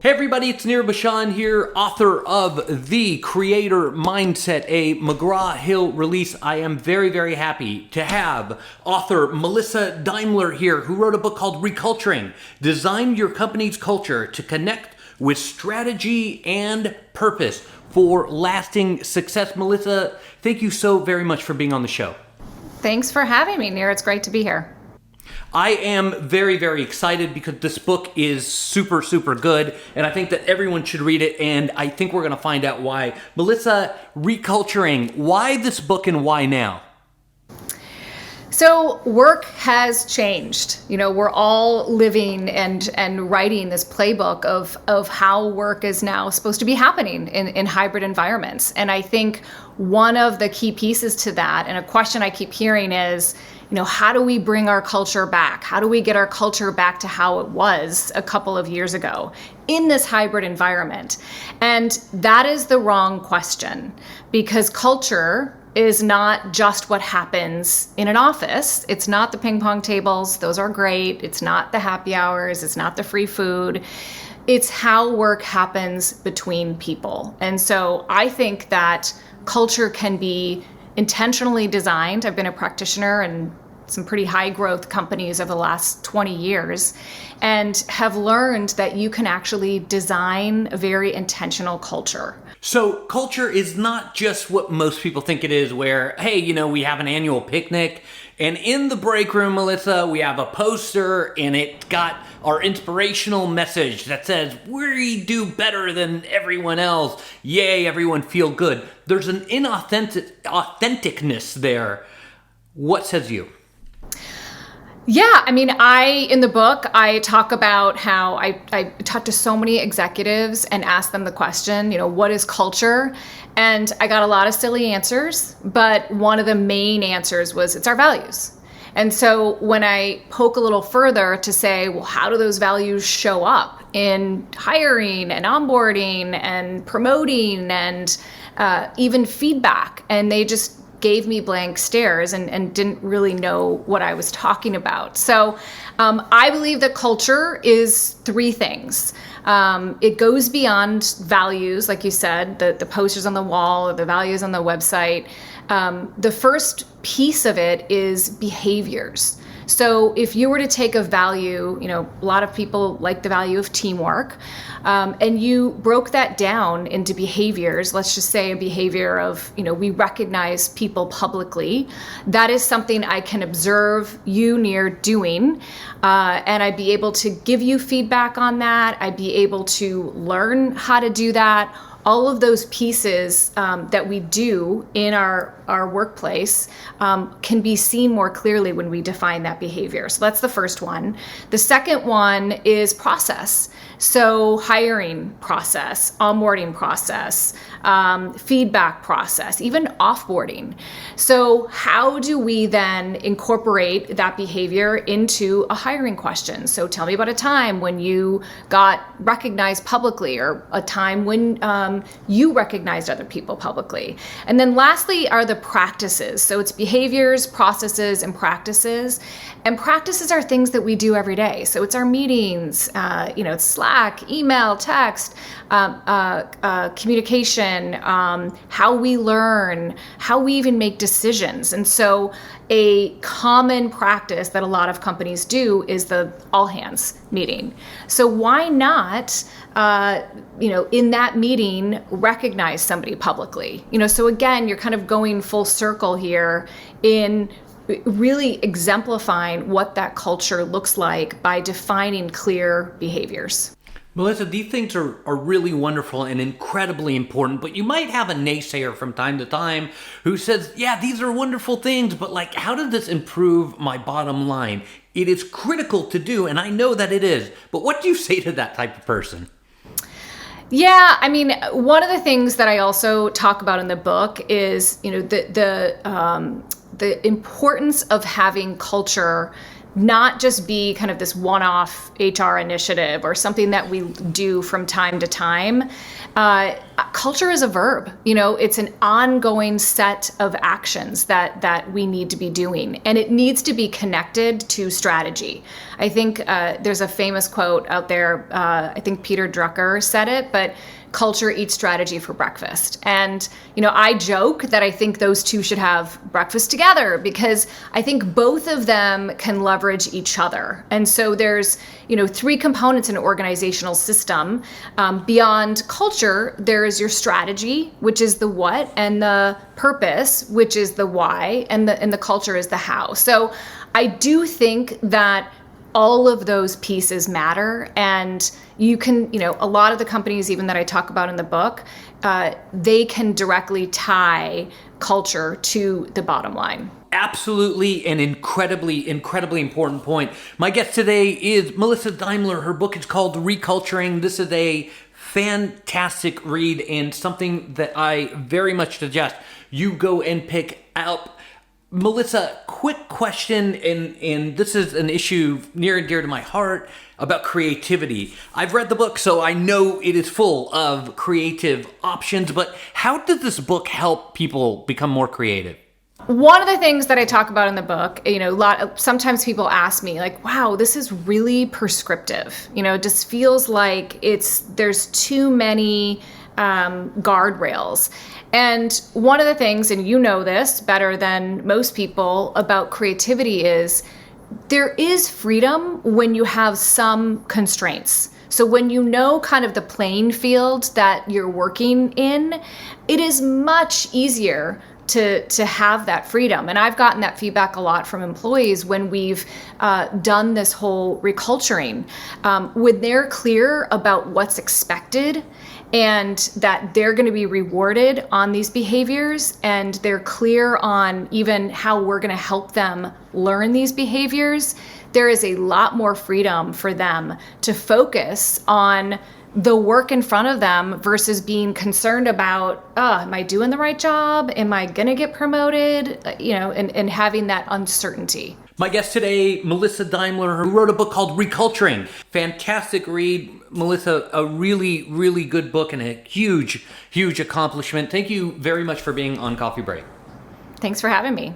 Hey everybody, it's Nir Bashan here, author of The Creator Mindset, a McGraw-Hill release. I am very, very happy to have author Melissa Daimler here, who wrote a book called ReCulturing, Design Your Company's Culture to Connect with Strategy and Purpose for Lasting Success. Melissa, thank you so very much for being on the show. Thanks for having me, Nir. It's great to be here. I am very, very excited because this book is super, super good, and I think that everyone should read it, and I think we're going to find out why. Melissa, ReCulturing, why this book and why now? So work has changed. You know, we're all living and writing this playbook of how work is now supposed to be happening in hybrid environments. And I think one of the key pieces to that, and a question I keep hearing is, you know, how do we bring our culture back? How do we get our culture back to how it was a couple of years ago in this hybrid environment? And that is the wrong question, because culture is not just what happens in an office. It's not the ping pong tables. Those are great. It's not the happy hours. It's not the free food. It's how work happens between people. And so I think that culture can be intentionally designed. I've been a practitioner in some pretty high growth companies over the last 20 years and have learned that you can actually design a very intentional culture. So culture is not just what most people think it is, where, hey, you know, we have an annual picnic and in the break room, Melissa, we have a poster and it got our inspirational message that says, we do better than everyone else. Yay, everyone feel good. There's an authenticness there. What says you? Yeah, I mean, in the book, I talk about how I talked to so many executives and asked them the question, you know, what is culture? And I got a lot of silly answers, but one of the main answers was it's our values. And so when I poke a little further to say, well, how do those values show up in hiring and onboarding and promoting and even feedback? And they just gave me blank stares and didn't really know what I was talking about. So I believe that culture is three things. It goes beyond values, like you said, the posters on the wall or the values on the website. The first piece of it is behaviors. So if you were to take a value, you know, a lot of people like the value of teamwork, and you broke that down into behaviors, let's just say a behavior of, you know, we recognize people publicly. That is something I can observe you, Nir, doing, and I'd be able to give you feedback on that. I'd be able to learn how to do that. All of those pieces that we do in our workplace can be seen more clearly when we define that behavior. So that's the first one. The second one is process. So hiring process, onboarding process, feedback process, even offboarding. So how do we then incorporate that behavior into a hiring question? So tell me about a time when you got recognized publicly, or a time when you recognized other people publicly. And then lastly are the practices. So it's behaviors, processes, and practices. And practices are things that we do every day. So it's our meetings, you know, it's Slack, email, text, communication, how we learn, how we even make decisions. And so a common practice that a lot of companies do is the all hands meeting. So why not, you know, in that meeting, recognize somebody publicly? You know, so again, you're kind of going full circle here in really exemplifying what that culture looks like by defining clear behaviors. Melissa, these things are really wonderful and incredibly important, but you might have a naysayer from time to time who says, yeah, these are wonderful things, but like, how does this improve my bottom line? It is critical to do, and I know that it is, but what do you say to that type of person? Yeah, I mean, one of the things that I also talk about in the book is, you know, the importance of having culture not just be kind of this one-off HR initiative or something that we do from time to time. culture is a verb. It's an ongoing set of actions that we need to be doing, and it needs to be connected to strategy. I think there's a famous quote out there. I think Peter Drucker said it, but culture eats strategy for breakfast. And, I joke that I think those two should have breakfast together, because I think both of them can leverage each other. And so there's, three components in an organizational system. Beyond culture, there is your strategy, which is the what, and the purpose, which is the why, and the culture is the how. So I do think that all of those pieces matter, and you can, a lot of the companies even that I talk about in the book, they can directly tie culture to the bottom line. Absolutely, an incredibly important point. My guest today is Melissa Daimler. Her book is called ReCulturing. This is a fantastic read and something that I very much suggest you go and pick up. Melissa, quick question, and this is an issue near and dear to my heart, about creativity. I've read the book, so I know it is full of creative options, but how does this book help people become more creative? One of the things that I talk about in the book, sometimes people ask me, like, wow, this is really prescriptive. It just feels like there's too many guardrails. And one of the things, and you know this better than most people about creativity, is there is freedom when you have some constraints. So when you know kind of the playing field that you're working in, it is much easier to have that freedom. And I've gotten that feedback a lot from employees when we've done this whole reculturing. When they're clear about what's expected and that they're going to be rewarded on these behaviors, and they're clear on even how we're going to help them learn these behaviors, there is a lot more freedom for them to focus on the work in front of them versus being concerned about, am I doing the right job? Am I going to get promoted? And having that uncertainty. My guest today, Melissa Daimler, who wrote a book called ReCulturing. Fantastic read. Melissa, a really, really good book and a huge accomplishment. Thank you very much for being on Coffee Break. Thanks for having me.